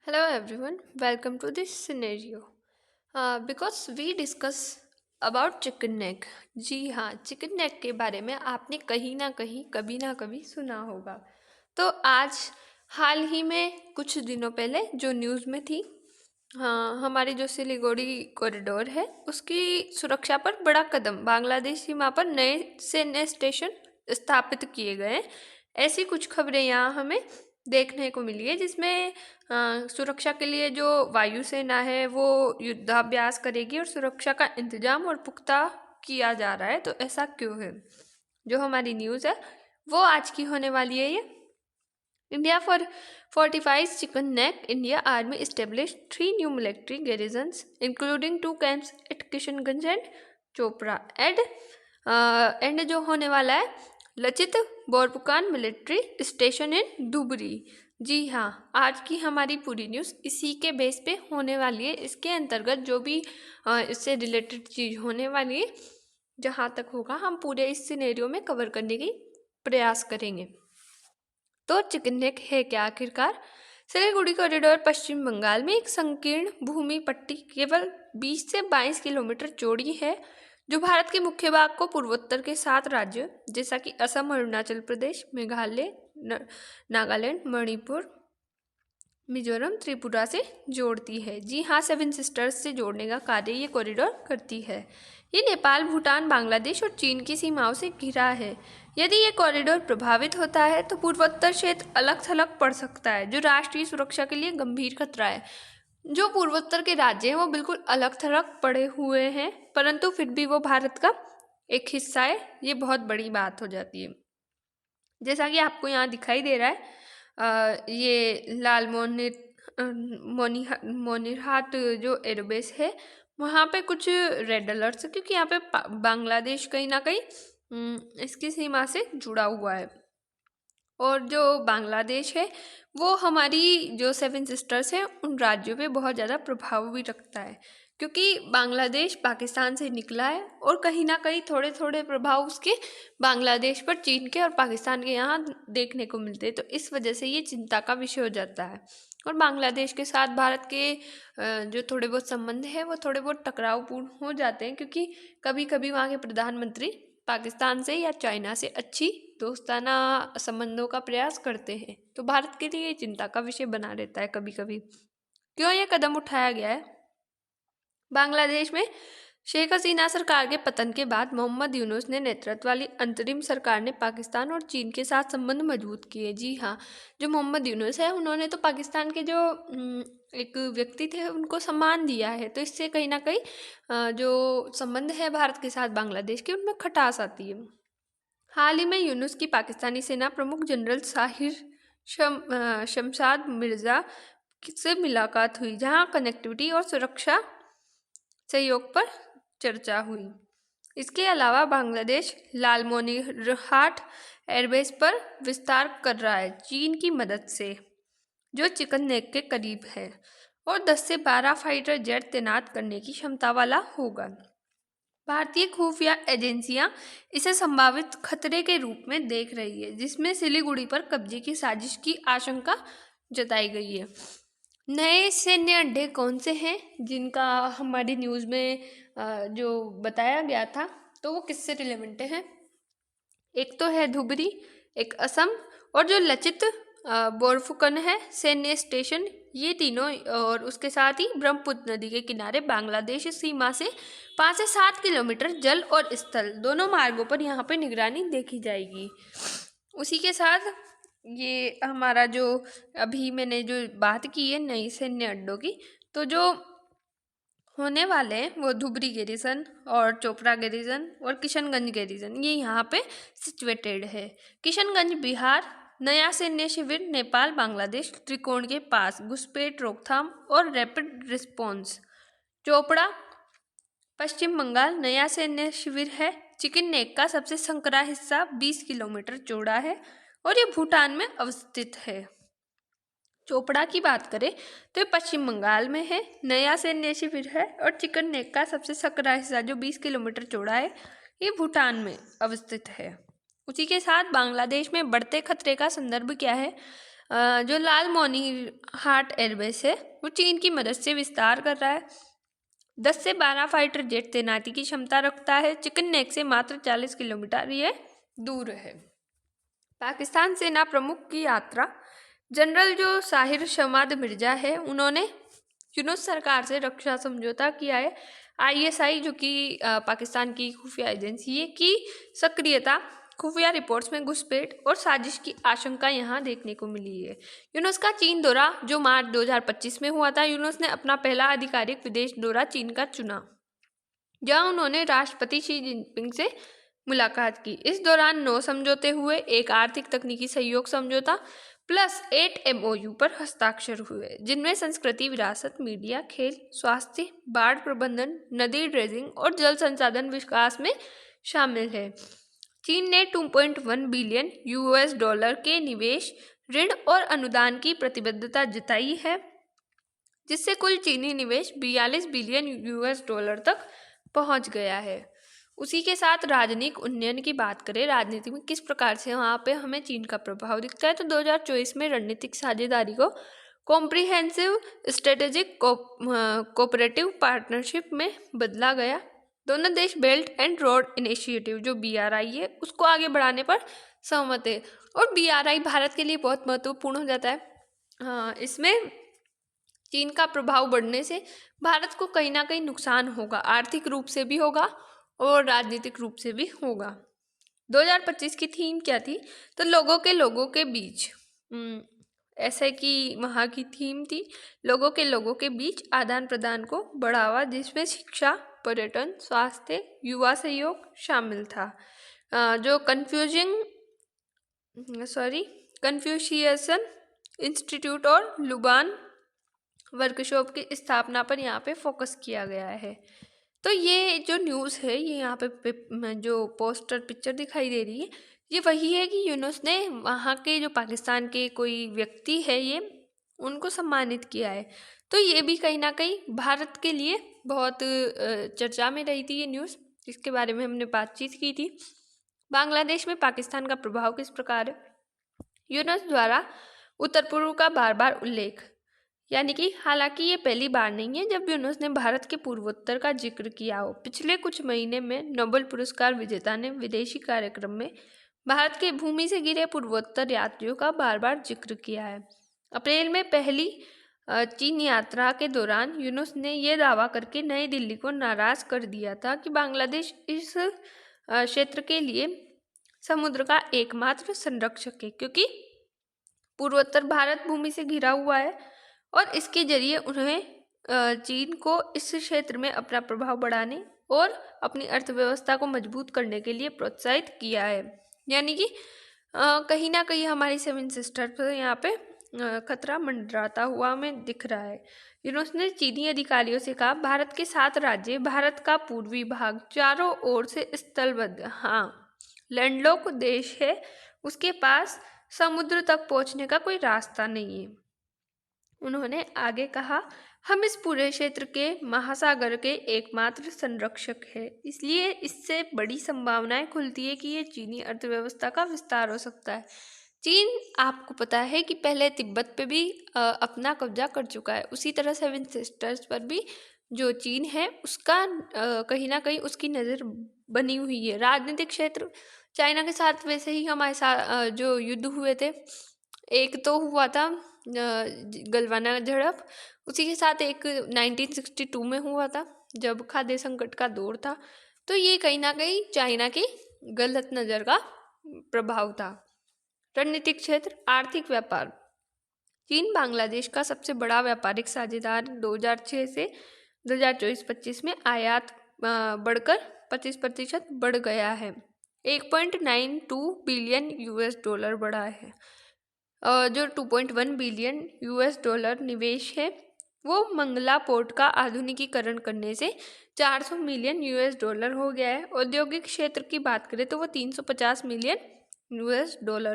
Hello everyone, welcome to this scenario. Because we discuss about chicken neck. जी हाँ, chicken neck के बारे में आपने कहीं ना कहीं कभी ना कभी सुना होगा। तो आज हाल ही में कुछ दिनों पहले जो न्यूज़ में थी, हाँ, हमारी जो सिलीगुड़ी कॉरिडोर है उसकी सुरक्षा पर बड़ा कदम, बांग्लादेश सीमा पर नए सैन्य स्टेशन स्थापित किए गए। ऐसी कुछ खबरें यहाँ हमें देखने को मिली है, जिसमें सुरक्षा के लिए जो वायुसेना है वो युद्धाभ्यास करेगी और सुरक्षा का इंतजाम और पुख्ता किया जा रहा है। तो ऐसा क्यों है? जो हमारी न्यूज़ है वो आज की होने वाली है ये। India fortifies Chicken Neck. India Army established 3 new military garrisons, including 2 camps at Kishanganj and Chopra. And जो होने वाला है Lachit Borphukan military station in Dhubri. जी हाँ, आज की हमारी पूरी न्यूज़ इसी के बेस पे होने वाली है। इसके अंतर्गत जो भी इससे रिलेटेड चीज़ होने वाली है, जहाँ तक होगा हम पूरे इस सिनेरियो में कवर करने की प्रयास करेंगे। तो चिकन नेक है क्या आखिरकार? सिलीगुड़ी कॉरिडोर पश्चिम बंगाल में एक संकीर्ण भूमि पट्टी केवल 20 से 22 किलोमीटर चौड़ी है, जो भारत के मुख्य भाग को पूर्वोत्तर के 7 राज्यों जैसा कि असम, अरुणाचल प्रदेश, मेघालय, नागालैंड, मणिपुर, मिजोरम, त्रिपुरा से जोड़ती है। जी हाँ, 7 सिस्टर्स से जोड़ने का कार्य ये कॉरिडोर करती है। ये नेपाल, भूटान, बांग्लादेश और चीन की सीमाओं से घिरा है। यदि ये कॉरिडोर प्रभावित होता है तो पूर्वोत्तर क्षेत्र अलग थलग पड़ सकता है, जो राष्ट्रीय सुरक्षा के लिए गंभीर खतरा है। जो पूर्वोत्तर के राज्य हैं वो बिल्कुल अलग थलग पड़े हुए हैं, परंतु फिर भी वो भारत का एक हिस्सा है। ये बहुत बड़ी बात हो जाती है। जैसा कि आपको यहाँ दिखाई दे रहा है, ये लाल मोनिरहाट जो एयरबेस है वहाँ पे कुछ रेड अलर्ट्स है, क्योंकि यहाँ पे बांग्लादेश कहीं ना कहीं इसकी सीमा से जुड़ा हुआ है। और जो बांग्लादेश है वो हमारी जो 7 सिस्टर्स हैं उन राज्यों पे बहुत ज़्यादा प्रभाव भी रखता है, क्योंकि बांग्लादेश पाकिस्तान से निकला है और कहीं ना कहीं थोड़े थोड़े प्रभाव उसके बांग्लादेश पर चीन के और पाकिस्तान के यहाँ देखने को मिलते हैं। तो इस वजह से ये चिंता का विषय हो जाता है। और बांग्लादेश के साथ भारत के जो थोड़े बहुत संबंध है वो थोड़े बहुत टकरावपूर्ण हो जाते हैं, क्योंकि कभी कभी वहाँ के प्रधानमंत्री पाकिस्तान से या चाइना से अच्छी दोस्ताना संबंधों का प्रयास करते हैं। तो भारत के लिए चिंता का विषय बना रहता है कभी कभी। क्यों ये कदम उठाया गया है? बांग्लादेश में शेख हसीना सरकार के पतन के बाद मोहम्मद यूनुस ने नेतृत्व वाली अंतरिम सरकार ने पाकिस्तान और चीन के साथ संबंध मजबूत किए। जी हाँ, जो मोहम्मद यूनुस है उन्होंने तो पाकिस्तान के जो एक व्यक्ति थे उनको सम्मान दिया है। तो इससे कहीं ना कहीं जो संबंध है भारत के साथ बांग्लादेश के उनमें खटास आती है। हाल ही में यूनुस की पाकिस्तानी सेना प्रमुख जनरल साहिर शमशाद मिर्ज़ा से मुलाकात हुई, जहां कनेक्टिविटी और सुरक्षा सहयोग पर चर्चा हुई। इसके अलावा बांग्लादेश लालमोनिरहाट एयरबेस पर विस्तार कर रहा है चीन की मदद से, जो चिकन नेक के करीब है, और 10 से 12 फाइटर जेट तैनात करने की क्षमता वाला होगा। भारतीय खुफिया एजेंसियां इसे संभावित खतरे के रूप में देख रही है, जिसमें सिलीगुड़ी पर कब्जे की साजिश की आशंका जताई गई है। नए सैन्य अड्डे कौन से हैं जिनका हमारी न्यूज़ में जो बताया गया था, तो वो किससे रिलेवेंट हैं? एक तो है धुबरी, एक असम, और जो लचित बोरफुकन है सैन्य स्टेशन, ये तीनों, और उसके साथ ही ब्रह्मपुत्र नदी के किनारे बांग्लादेश सीमा से 5 से 7 किलोमीटर जल और स्थल दोनों मार्गों पर यहाँ पे निगरानी देखी जाएगी। उसी के साथ ये हमारा जो अभी मैंने जो बात की है नई सैन्य अड्डों की, तो जो होने वाले हैं वो धुबरी गैरिसन और चोपड़ा गैरिसन और किशनगंज गैरिसन, ये यहाँ पे सिचुएटेड है। किशनगंज बिहार, नया सैन्य शिविर नेपाल बांग्लादेश त्रिकोण के पास, घुसपैठ रोकथाम और रैपिड रिस्पॉन्स। चोपड़ा पश्चिम बंगाल, नया सैन्य शिविर है। चिकन नेक का सबसे संकरा हिस्सा 20 किलोमीटर चौड़ा है और ये भूटान में अवस्थित है। चोपड़ा की बात करें तो ये पश्चिम बंगाल में है, नया सैन्य शिविर है, और चिकन नेक का सबसे संकरा हिस्सा जो 20 किलोमीटर चौड़ा है ये भूटान में अवस्थित है। उसी के साथ बांग्लादेश में बढ़ते खतरे का संदर्भ क्या है? जो लालमोनीहाट एयरबेस है वो चीन की मदद से विस्तार कर रहा है। 10 से 12 फाइटर जेट तैनाती की क्षमता रखता है। चिकन नेक से मात्र 40 किलोमीटर ये दूर है। पाकिस्तान सेना प्रमुख की यात्रा। जनरल जो साहिर शमाद मिर्जा है उन्होंने यूनुस सरकार से रक्षा समझौता किया है। ISI जो कि पाकिस्तान की खुफिया एजेंसी है की सक्रियता, खुफिया रिपोर्ट्स में घुसपैठ और साजिश की आशंका यहाँ देखने को मिली है। यूनुस का चीन दौरा जो मार्च 2025 में हुआ था। यूनुस ने अपना पहला आधिकारिक विदेश दौरा चीन का चुना, जहां उन्होंने राष्ट्रपति शी जिनपिंग से मुलाकात की। इस दौरान 9 समझौते हुए, एक आर्थिक तकनीकी सहयोग समझौता प्लस 8 MOU पर हस्ताक्षर हुए, जिनमें संस्कृति, विरासत, मीडिया, खेल, स्वास्थ्य, बाढ़ प्रबंधन, नदी ड्रेजिंग और जल संसाधन विकास में शामिल है। चीन ने $2.1 बिलियन के निवेश, ऋण और अनुदान की प्रतिबद्धता जताई है, जिससे कुल चीनी निवेश $42 बिलियन तक पहुंच गया है। उसी के साथ राजनीतिक उन्नयन की बात करें, राजनीति में किस प्रकार से वहाँ पे हमें चीन का प्रभाव दिखता है, तो 2024 में रणनीतिक साझेदारी को कॉम्प्रिहेंसिव स्ट्रेटेजिक कोऑपरेटिव पार्टनरशिप में बदला गया। दोनों देश बेल्ट एंड रोड इनिशिएटिव जो BRI है उसको आगे बढ़ाने पर सहमत है। और BRI भारत के लिए बहुत महत्वपूर्ण हो जाता है। इसमें चीन का प्रभाव बढ़ने से भारत को कहीं ना कहीं नुकसान होगा, आर्थिक रूप से भी होगा और राजनीतिक रूप से भी होगा। 2025 की थीम क्या थी, तो लोगों के बीच, ऐसे कि वहाँ की थीम थी लोगों के बीच आदान प्रदान को बढ़ावा, जिसमें शिक्षा, पर्यटन, स्वास्थ्य, युवा सहयोग शामिल था। जो कन्फ्यूशियसन इंस्टीट्यूट और लुबान वर्कशॉप की स्थापना पर यहाँ पे फोकस किया गया है। तो ये जो न्यूज़ है, ये यहाँ पे जो पोस्टर पिक्चर दिखाई दे रही है, ये वही है कि यूनुस ने वहाँ के जो पाकिस्तान के कोई व्यक्ति है ये उनको सम्मानित किया है। तो ये भी कहीं ना कहीं भारत के लिए बहुत चर्चा में रही थी ये न्यूज़, जिसके बारे में हमने बातचीत की थी। बांग्लादेश में पाकिस्तान का प्रभाव किस प्रकार है, यूनुस द्वारा उत्तर पूर्व का बार बार उल्लेख, यानी कि हालांकि ये पहली बार नहीं है जब यूनुस ने भारत के पूर्वोत्तर का जिक्र किया हो। पिछले कुछ महीने में नोबेल पुरस्कार विजेता ने विदेशी कार्यक्रम में भारत के भूमि से गिरे पूर्वोत्तर यात्रियों का बार बार जिक्र किया है। अप्रैल में पहली चीन यात्रा के दौरान यूनुस ने यह दावा करके नई दिल्ली को नाराज कर दिया था कि बांग्लादेश इस क्षेत्र के लिए समुद्र का एकमात्र संरक्षक है, क्योंकि पूर्वोत्तर भारत भूमि से घिरा हुआ है और इसके जरिए उन्हें चीन को इस क्षेत्र में अपना प्रभाव बढ़ाने और अपनी अर्थव्यवस्था को मजबूत करने के लिए प्रोत्साहित किया है। यानी कि कहीं ना कहीं हमारी 7 सिस्टर पर यहाँ पे खतरा मंडराता हुआ हमें दिख रहा है। यूनुस ने चीनी अधिकारियों से कहा, भारत के 7 राज्य, भारत का पूर्वी भाग चारों ओर से स्थलबद्ध, लैंडलॉक देश है, उसके पास समुद्र तक पहुंचने का कोई रास्ता नहीं है। उन्होंने आगे कहा, हम इस पूरे क्षेत्र के महासागर के एकमात्र संरक्षक हैं, इसलिए इससे बड़ी संभावनाएं खुलती है कि ये चीनी अर्थव्यवस्था का विस्तार हो सकता है। चीन, आपको पता है कि पहले तिब्बत पे भी अपना कब्जा कर चुका है, उसी तरह 7 सिस्टर्स पर भी जो चीन है उसका कहीं ना कहीं उसकी नज़र बनी हुई है। राजनीतिक क्षेत्र, चाइना के साथ वैसे ही हमारे साथ जो युद्ध हुए थे, एक तो हुआ था गलवाना झड़प, उसी के साथ एक 1962 में हुआ था जब खाद्य संकट का दौर था। तो ये कहीं ना कहीं चाइना की गलत नज़र का प्रभाव था। रणनीतिक क्षेत्र, आर्थिक व्यापार, चीन बांग्लादेश का सबसे बड़ा व्यापारिक साझेदार 2006 से 2024-25 में आयात बढ़कर 25% बढ़ गया है, $1.92 बिलियन बढ़ा है। जो $2.1 बिलियन निवेश है वो मंगला पोर्ट का आधुनिकीकरण करने से $400 मिलियन हो गया है। औद्योगिक क्षेत्र की बात करें तो वो $350 मिलियन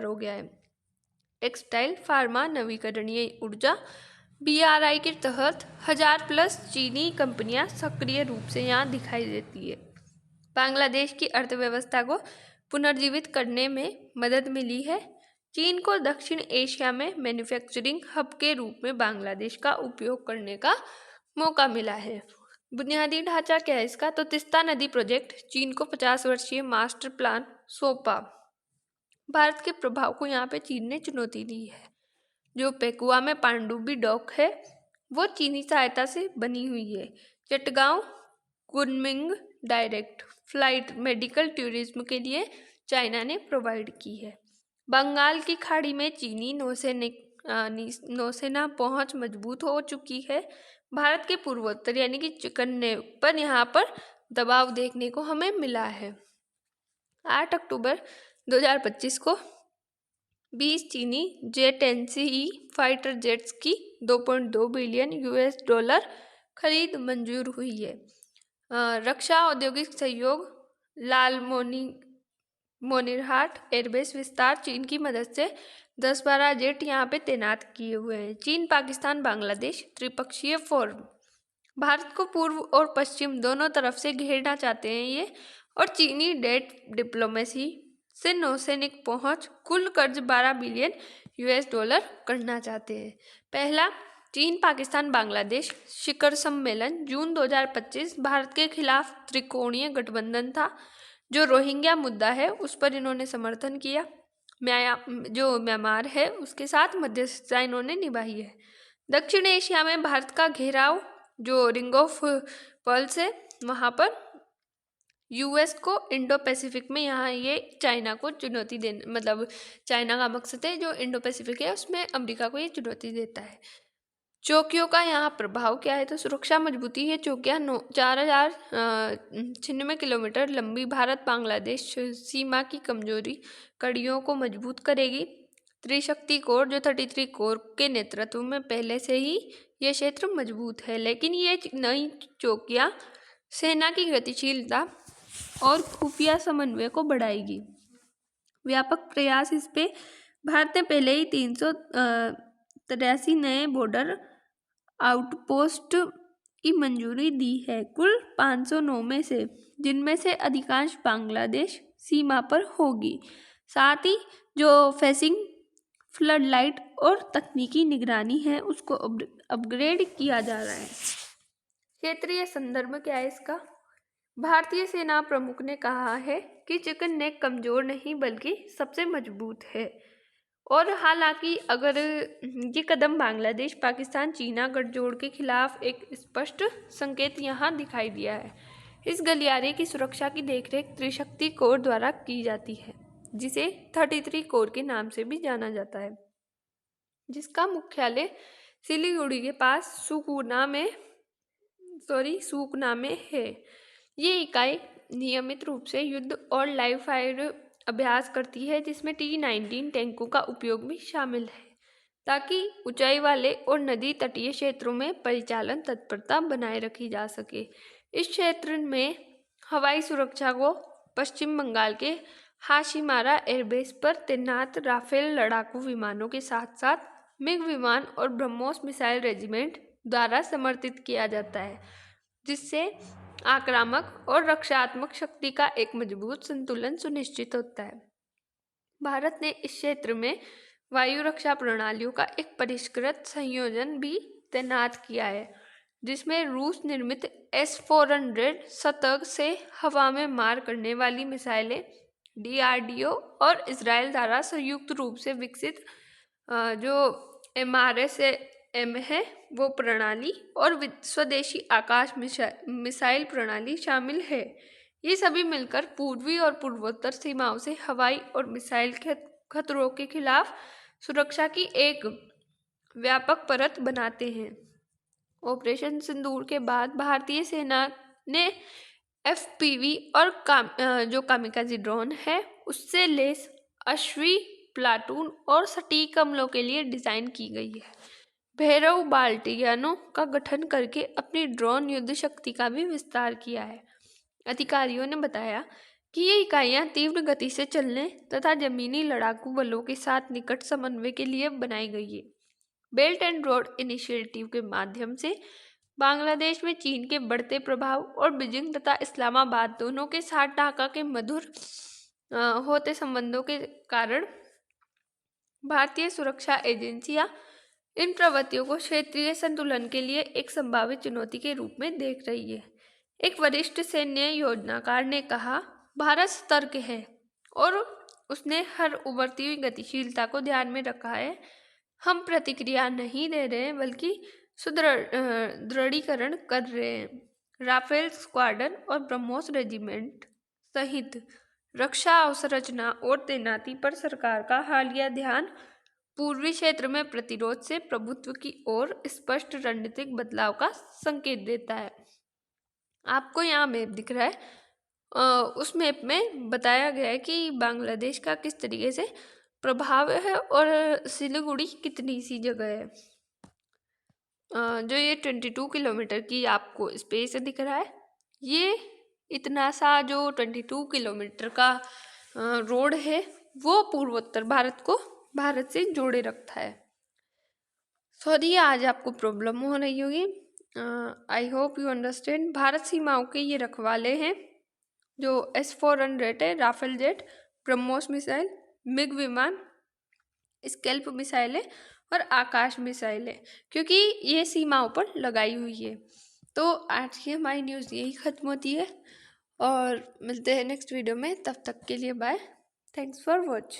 हो गया है। टेक्सटाइल, फार्मा, नवीकरणीय ऊर्जा, BRI के तहत 1000+ चीनी कंपनियां सक्रिय रूप से यहाँ दिखाई देती है। बांग्लादेश की अर्थव्यवस्था को पुनर्जीवित करने में मदद मिली है। चीन को दक्षिण एशिया में मैन्युफैक्चरिंग हब के रूप में बांग्लादेश का उपयोग करने का मौका मिला है। बुनियादी ढांचा क्या है इसका? तो तिस्ता नदी प्रोजेक्ट चीन को 50 वर्षीय मास्टर प्लान सौंपा। भारत के प्रभाव को यहाँ पे चीन ने चुनौती दी है। जो पेकुआ में पांडुबी डॉक है वो चीनी सहायता से बनी हुई है। Chittagong Kunming direct flight medical tourism के लिए चाइना ने प्रोवाइड की है। बंगाल की खाड़ी में चीनी नौसेना पहुंच मजबूत हो चुकी है। भारत के पूर्वोत्तर यानी कि चिकन्ने पर यहाँ पर दबाव देखने को हमें मिला है। 8 अक्टूबर 2025 को 20 चीनी J-10C फाइटर जेट्स की 2.2 बिलियन US डॉलर खरीद मंजूर हुई है। रक्षा औद्योगिक सहयोग लाल मोनिरहाट एयरबेस विस्तार चीन की मदद से 10-12 जेट यहाँ पे तैनात किए हुए हैं। चीन पाकिस्तान बांग्लादेश त्रिपक्षीय फोरम। भारत को पूर्व और पश्चिम दोनों तरफ से घेरना चाहते हैं ये, और चीनी डेट डिप्लोमेसी से नौसैनिक पहुंच कुल कर्ज 12 बिलियन US डॉलर करना चाहते हैं। पहला चीन पाकिस्तान बांग्लादेश शिखर सम्मेलन जून 2025 भारत के खिलाफ त्रिकोणीय गठबंधन था। जो रोहिंग्या मुद्दा है उस पर इन्होंने समर्थन किया। जो म्यांमार है उसके साथ मध्यस्थता इन्होंने निभाई है। दक्षिण एशिया में भारत का घेराव जो रिंग ऑफ पर्ल्स है वहाँ पर US को इंडो पैसिफिक में यहाँ ये चाइना को चुनौती देने, मतलब चाइना का मकसद है जो इंडो पैसिफिक है उसमें अमेरिका को ये चुनौती देता है। चौकियों का यहाँ प्रभाव क्या है? तो सुरक्षा मजबूती है। चौकियाँ 4096 किलोमीटर लंबी भारत बांग्लादेश सीमा की कमजोरी कड़ियों को मजबूत करेगी। त्रिशक्ति कोर जो 33 कोर के नेतृत्व में पहले से ही ये क्षेत्र मजबूत है, लेकिन ये नई चौकियाँ सेना की गतिशीलता और खुफिया समन्वय को बढ़ाएगी। व्यापक प्रयास इस पे भारत ने पहले ही 383 नए बॉर्डर आउटपोस्ट की मंजूरी दी है, कुल 509 में से, जिनमें से अधिकांश बांग्लादेश सीमा पर होगी। साथ ही जो फेसिंग फ्लड लाइट और तकनीकी निगरानी है उसको अपग्रेड किया जा रहा है। क्षेत्रीय संदर्भ क्या है इसका? भारतीय सेना प्रमुख ने कहा है कि चिकन नेक कमजोर नहीं बल्कि सबसे मजबूत है, और हालांकि अगर ये कदम बांग्लादेश पाकिस्तान चीना गठजोड़ के खिलाफ एक स्पष्ट संकेत यहाँ दिखाई दिया है। इस गलियारे की सुरक्षा की देखरेख त्रिशक्ति कोर द्वारा की जाती है, जिसे 33 कोर के नाम से भी जाना जाता है, जिसका मुख्यालय सिलीगुड़ी के पास सुकना में है। ये इकाई नियमित रूप से युद्ध और लाइव फायर अभ्यास करती है, जिसमें T-19 टैंकों का उपयोग भी शामिल है, ताकि ऊंचाई वाले और नदी तटीय क्षेत्रों में परिचालन तत्परता बनाए रखी जा सके। इस क्षेत्र में हवाई सुरक्षा को पश्चिम बंगाल के हाशिमारा एयरबेस पर तैनात राफेल लड़ाकू विमानों के साथ साथ मिग विमान और ब्रह्मोस मिसाइल रेजिमेंट द्वारा समर्थित किया जाता है, जिससे आक्रामक और रक्षात्मक शक्ति का एक मजबूत संतुलन सुनिश्चित होता है। भारत ने इस क्षेत्र में वायु रक्षा प्रणालियों का एक परिष्कृत संयोजन भी तैनात किया है, जिसमें रूस निर्मित S-400 सतर्क से हवा में मार करने वाली मिसाइलें, DRDO और इजराइल द्वारा संयुक्त रूप से विकसित जो MRSAM है वो प्रणाली और स्वदेशी आकाश मिसाइल प्रणाली शामिल है। ये सभी मिलकर पूर्वी और पूर्वोत्तर सीमाओं से हवाई और मिसाइल खतरों के खिलाफ सुरक्षा की एक व्यापक परत बनाते हैं। ऑपरेशन सिंदूर के बाद भारतीय सेना ने FPV और जो कामिकाजी ड्रोन है उससे लेस अश्वी प्लाटून और सटीक हमलों के लिए डिजाइन की गई है। भैरव बाल्टियानों का गठन करके अपनी ड्रोन युद्ध शक्ति का भी विस्तार किया है। अधिकारियों ने बताया कि ये इकाइयां तीव्र गति से चलने तथा जमीनी लड़ाकू बलों के साथ निकट समन्वय के लिए बनाई गई है। बेल्ट एंड रोड इनिशिएटिव के माध्यम से बांग्लादेश में चीन के बढ़ते प्रभाव और बीजिंग तथा इस्लामाबाद दोनों के साथ ढाका के मधुर होते संबंधों के कारण भारतीय सुरक्षा एजेंसियां इन प्रवृत्तियों को क्षेत्रीय संतुलन के लिए एक संभावित चुनौती के रूप में देख रही है। एक वरिष्ठ सैन्य योजनाकार ने कहा, भारत सतर्क है और उसने हर उभरती हुई गतिशीलता को ध्यान में रखा है। हम प्रतिक्रिया नहीं दे रहे हैं बल्कि दृढ़ीकरण कर रहे हैं। राफेल स्क्वाड्रन और ब्रह्मोस रेजिमेंट सहित रक्षा अवसंरचना और तैनाती पर सरकार का हालिया ध्यान पूर्वी क्षेत्र में प्रतिरोध से प्रभुत्व की ओर स्पष्ट रणनीतिक बदलाव का संकेत देता है। आपको यहाँ मैप दिख रहा है। उस मैप में बताया गया है कि बांग्लादेश का किस तरीके से प्रभाव है और सिलीगुड़ी कितनी सी जगह है। जो ये 22 किलोमीटर की आपको स्पेस दिख रहा है, ये इतना सा जो 22 किलोमीटर का रोड है वो पूर्वोत्तर भारत को भारत से जोड़े रखता है। सॉरी आज आपको प्रॉब्लम हो रही होगी। I hope you understand. Bharat सीमाओं के ये रखवाले हैं जो S-400 है, Rafale jet, BrahMos missile, MiG विमान, स्कैल्प मिसाइल है और आकाश मिसाइल है, क्योंकि ये सीमाओं पर लगाई हुई है। तो आज की हमारी न्यूज़ यही ख़त्म होती है और मिलते हैं नेक्स्ट वीडियो में। तब तक के लिए बाय। Thanks for watch.